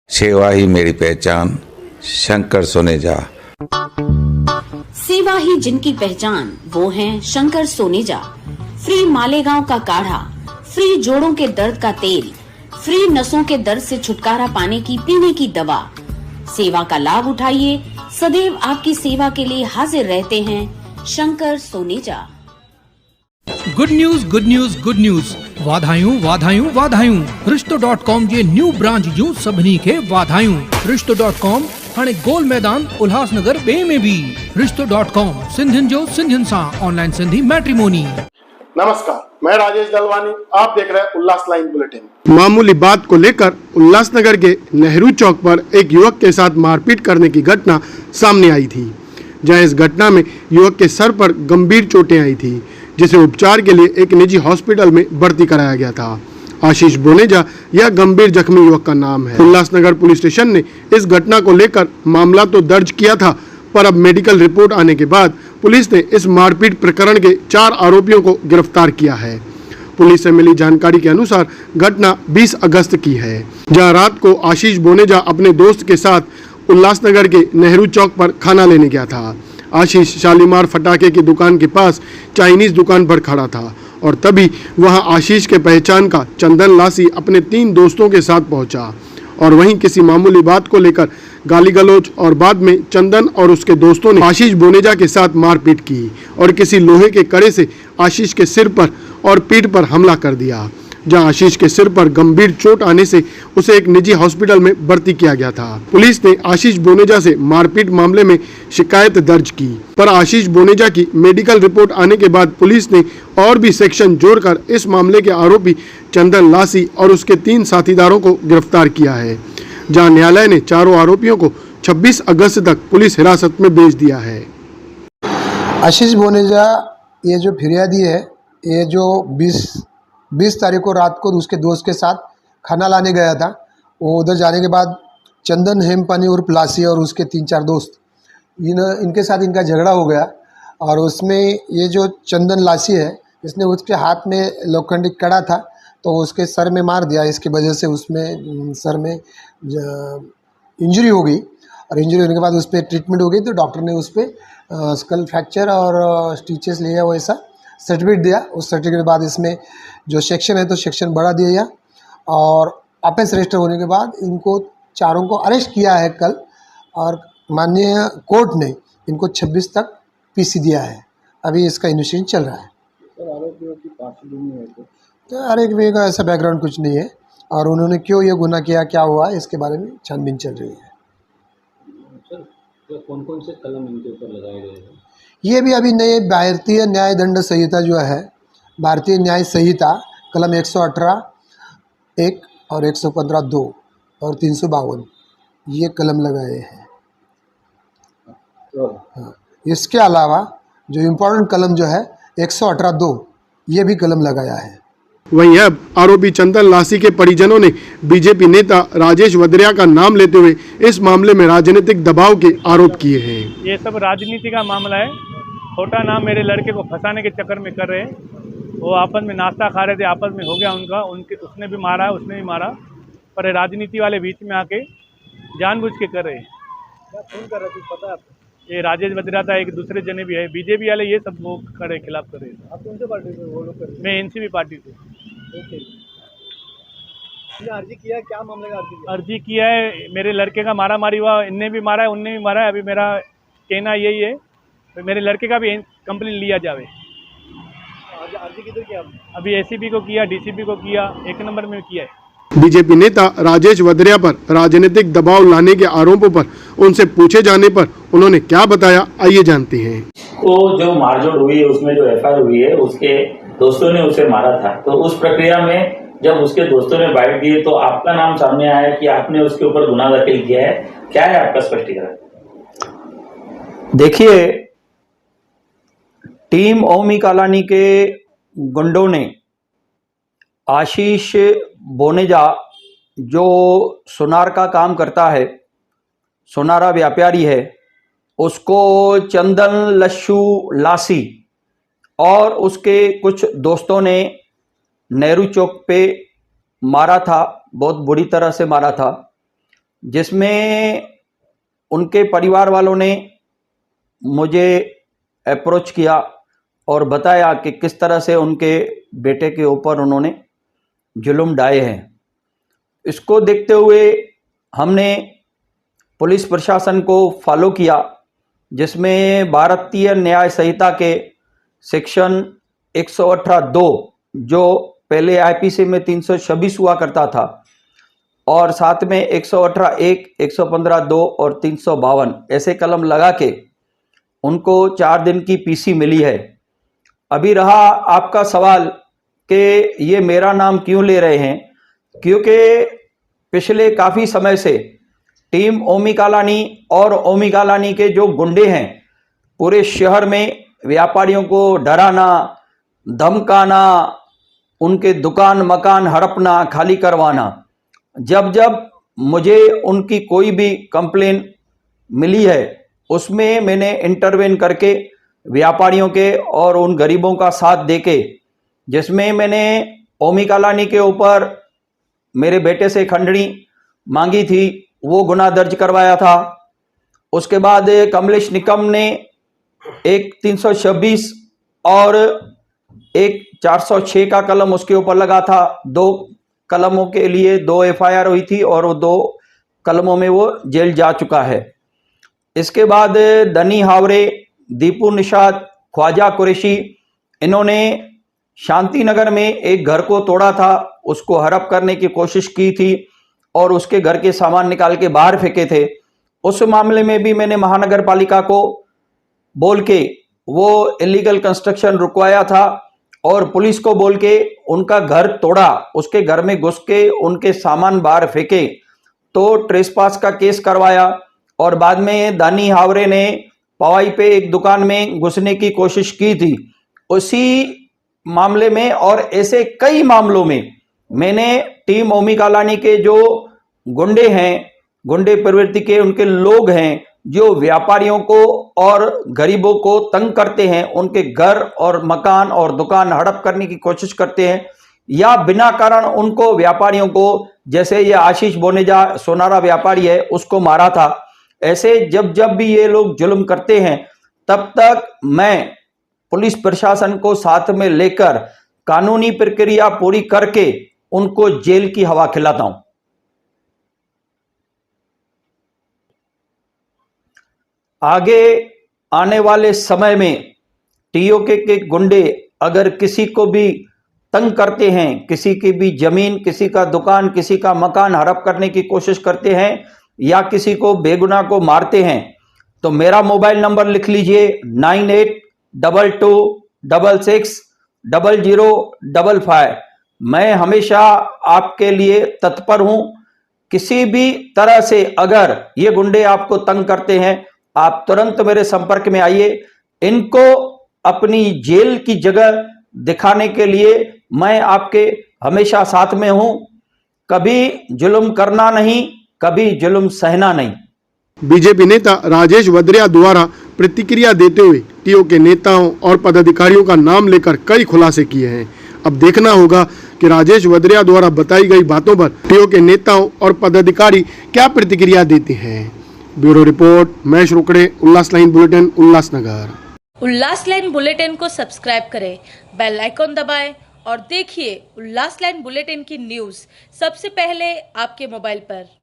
सेवा ही मेरी पहचान, शंकर सोनेजा। सेवा ही जिनकी पहचान, वो हैं शंकर सोनेजा। फ्री मालेगांव का काढ़ा, फ्री जोड़ों के दर्द का तेल, फ्री नसों के दर्द से छुटकारा पाने की पीने की दवा। सेवा का लाभ उठाइए, सदैव आपकी सेवा के लिए हाजिर रहते हैं Shankar Soneja. Good news good news good news, वाधायूं वाधायूं वाधायूं। रिश्तो.com जे न्यू ब्रांच जूं सभिनी खे वाधायूं। रिश्तो.com हाणे गोल मैदान उल्हासनगर बे में भी। रिश्तो.com सिंधियुनि जो सिंधियुनि सां ऑनलाइन सिंधी मैट्रिमोनी। नमस्कार, मैं राजेश दलवानी, आप देख रहे हैं उल्लास लाइन बुलेटिन। मामूली बात को लेकर उल्लासनगर के नेहरू चौक पर एक युवक के साथ मारपीट करने की घटना सामने आई थी, जहां इस घटना में युवक के सर पर गंभीर चोटें आई थी, जिसे उपचार के लिए एक निजी हॉस्पिटल में भर्ती कराया गया था। आशीष बोनेजा यह गंभीर जख्मी युवक का नाम है। उल्लासनगर पुलिस स्टेशन ने इस घटना को लेकर मामला तो दर्ज किया था, पर अब मेडिकल रिपोर्ट आने के बाद पुलिस ने इस मारपीट प्रकरण के 4 आरोपियों को गिरफ्तार किया है। पुलिस से मिली जानकारी के अनुसार घटना 20 अगस्त की है, जहां रात को आशीष बोनेजा अपने दोस्त के साथ उल्लासनगर के नेहरू चौक पर खाना लेने गया था। आशीष शालीमार फटाके की दुकान के पास चाइनीज दुकान पर खड़ा था और तभी वहां आशीष के पहचान का चंदन लासी अपने 3 दोस्तों के साथ पहुंचा और वहीं किसी मामूली बात को लेकर गाली गलौज और बाद में चंदन और उसके दोस्तों ने आशीष बोनेजा के साथ मारपीट की और किसी लोहे के कड़े से आशीष के सिर पर और पीठ पर हमला कर दिया, जहां आशीष के सिर पर गंभीर चोट आने से उसे एक निजी हॉस्पिटल में भर्ती किया गया था। पुलिस ने आशीष बोनेजा से मारपीट मामले में शिकायत दर्ज की, पर आशीष बोनेजा की मेडिकल रिपोर्ट आने के बाद पुलिस ने और भी सेक्शन जोड़कर इस मामले के आरोपी चंदन लासी और उसके 3 साथीदारों को गिरफ्तार किया है, जहां न्यायालय ने चारों आरोपियों को 26 अगस्त तक पुलिस हिरासत में भेज दिया है। आशीष बोनेजा ये जो फिरियादी है, ये जो 20 तारीख को रात को उसके दोस्त के साथ खाना लाने गया था। वो उधर जाने के बाद चंदन हेमपानी और प्लासी और उसके 3-4 दोस्त इनके साथ इनका झगड़ा हो गया और उसमें ये जो चंदन लासी है, इसने उसके हाथ में लोखंडी कड़ा था तो उसके सर में मार दिया। इसकी वजह से उसमें सर में इंजरी हो गई और इंजरी होने के बाद उस पर ट्रीटमेंट हो गई, तो डॉक्टर ने उस पर स्कल फ्रैक्चर और स्टिचेस लिया, वैसा सर्टिफिकेट दिया। उस सर्टिफिकेट के बाद इसमें जो सेक्शन है तो सेक्शन बढ़ा दिया गया और ऑफेंस रजिस्टर होने के बाद इनको चारों को अरेस्ट किया है कल, और माननीय कोर्ट ने इनको 26 तक पीसी दिया है। अभी इसका इन्वेस्टिगेशन चल रहा है। तो आरोपी का ऐसा बैकग्राउंड कुछ नहीं है और उन्होंने क्यों ये गुनाह किया, क्या हुआ, इसके बारे में छानबीन चल रही है। तो कौन कौन से कलम इनके ऊपर लगाए गए हैं? ये भी अभी नए भारतीय न्याय दंड संहिता जो है, भारतीय न्याय संहिता कलम 118(1) और 115(2) और 352 ये कलम लगाए हैं। हाँ, इसके अलावा जो इम्पोर्टेंट कलम जो है 118(2) ये भी कलम लगाया है। वहीं अब आरोपी चंदन लासी के परिजनों ने बीजेपी नेता राजेश वद्रिया का नाम लेते हुए इस मामले में राजनीतिक दबाव के आरोप किए हैं। ये सब राजनीति का मामला है। छोटा नाम मेरे लड़के को फंसाने के चक्कर में कर रहे हैं। वो आपस में नाश्ता खा रहे थे, आपस में हो गया उनका, उसने भी मारा, उसने भी मारा, पर राजनीति वाले बीच में आके जानबूझ के कर रहे हैं। क्या फोन कर रहे थे पता है? ये राजेश वद्रिया था, एक दूसरे जने भी है, बीजेपी वाले, ये सब वो खड़े खिलाफ कर रहे हैं। आप कौन से पार्टी से? वो लोग कर रहे हैं। मैं एनसीपी पार्टी से। ओके, अर्जी किया है? क्या मामले का अर्जी किया है? मेरे लड़के का मारा मारी हुआ, इनने भी मारा है, उनने भी मारा है। अभी मेरा कहना यही है तो मेरे लड़के का भी कंप्लेन लिया जावे। अर्जी किधर किया? अभी एसीपी को किया, डीसीपी को किया, 1 नंबर में किया है। बीजेपी नेता राजेश वद्रिया पर राजनीतिक दबाव लाने के आरोपों पर उनसे पूछे जाने पर उन्होंने क्या बताया, आइए जानते हैं। वो जो मारझोड़ हुई है, उसमें जो एफआईआर हुई है, उसके दोस्तों ने उसे मारा था। तो उस प्रक्रिया में जब उसके दोस्तों ने बाइट दिए तो आपका नाम सामने आया कि आपने उसके ऊपर गुनाह दाखिल किया है। क्या है आपका स्पष्टीकरण? देखिए, टीम ओमी कालानी के गुंडों ने आशीष बोनेजा, जो सोनार का काम करता है, सोनारा व्यापारी है, उसको चंदन लस्सू लासी और उसके कुछ दोस्तों ने नेहरू चौक पे मारा था, बहुत बुरी तरह से मारा था। जिसमें उनके परिवार वालों ने मुझे अप्रोच किया और बताया कि किस तरह से उनके बेटे के ऊपर उन्होंने जुल्म ढाए हैं। इसको देखते हुए हमने पुलिस प्रशासन को फॉलो किया, जिसमें भारतीय न्याय संहिता के सेक्शन 118(2) जो पहले आईपीसी में 326 हुआ करता था, और साथ में 118(1), 115(2) और 352 ऐसे कलम लगा के उनको 4 दिन की पीसी मिली है। अभी रहा आपका सवाल कि ये मेरा नाम क्यों ले रहे हैं, क्योंकि पिछले काफ़ी समय से टीम ओमी कालानी और ओमी कालानी के जो गुंडे हैं पूरे शहर में व्यापारियों को डराना, धमकाना, उनके दुकान मकान हड़पना, खाली करवाना। जब जब मुझे उनकी कोई भी कंप्लेन मिली है उसमें मैंने इंटरवेन करके व्यापारियों के और उन गरीबों का साथ देके, जिसमें मैंने ओमी कालानी के ऊपर मेरे बेटे से खंडनी मांगी थी, वो गुनाह दर्ज करवाया था। उसके बाद कमलेश निकम ने एक 326 और एक 406 का कलम उसके ऊपर लगा था। 2 कलमों के लिए 2 एफआईआर हुई थी और वो 2 कलमों में वो जेल जा चुका है। इसके बाद दनी हावरे, दीपू निषाद, ख्वाजा कुरैशी, इन्होंने शांति नगर में एक घर को तोड़ा था, उसको हड़प करने की कोशिश की थी और उसके घर के सामान निकाल के बाहर फेंके थे। उस मामले में भी मैंने महानगर पालिका को बोल के वो इलीगल कंस्ट्रक्शन रुकवाया था और पुलिस को बोल के उनका घर तोड़ा, उसके घर में घुस के उनके सामान बाहर फेंके तो ट्रेसपास का केस करवाया। और बाद में दानी हावरे ने पवाई पे एक दुकान में घुसने की कोशिश की थी। उसी मामले में और ऐसे कई मामलों में मैंने टीम ओमी कालानी के जो गुंडे हैं, गुंडे प्रवृत्ति के उनके लोग हैं जो व्यापारियों को और गरीबों को तंग करते हैं, उनके घर और मकान और दुकान हड़प करने की कोशिश करते हैं या बिना कारण उनको व्यापारियों को, जैसे ये आशीष बोनेजा सोनारा व्यापारी है उसको मारा था, ऐसे जब जब भी ये लोग जुल्म करते हैं तब तक मैं पुलिस प्रशासन को साथ में लेकर कानूनी प्रक्रिया पूरी करके उनको जेल की हवा खिलाता हूं। आगे आने वाले समय में टीओके के गुंडे अगर किसी को भी तंग करते हैं, किसी की भी जमीन, किसी का दुकान, किसी का मकान हड़प करने की कोशिश करते हैं या किसी को बेगुनाह को मारते हैं तो मेरा मोबाइल नंबर लिख लीजिए 9822660055। मैं हमेशा आपके लिए तत्पर हूं। किसी भी तरह से अगर ये गुंडे आपको तंग करते हैं आप तुरंत मेरे संपर्क में आइए। इनको अपनी जेल की जगह दिखाने के लिए मैं आपके हमेशा साथ में हूं। कभी जुल्म करना नहीं, कभी जुल्म सहना नहीं। बीजेपी नेता राजेश वद्रिया द्वारा प्रतिक्रिया देते हुए टीओ के नेताओं और पदाधिकारियों का नाम लेकर कई खुलासे किए हैं। अब देखना होगा कि राजेश वद्रिया द्वारा बताई गई बातों पर टीओ के नेताओं और पदाधिकारी क्या प्रतिक्रिया देते हैं। ब्यूरो रिपोर्ट, महेश रोकड़े, उल्लास लाइन बुलेटिन, उल्लासनगर। उल्लास लाइन बुलेटिन को सब्सक्राइब करें, बेल आइकॉन दबाएं और देखिए उल्लास लाइन बुलेटिन की न्यूज़ सबसे पहले आपके मोबाइल पर।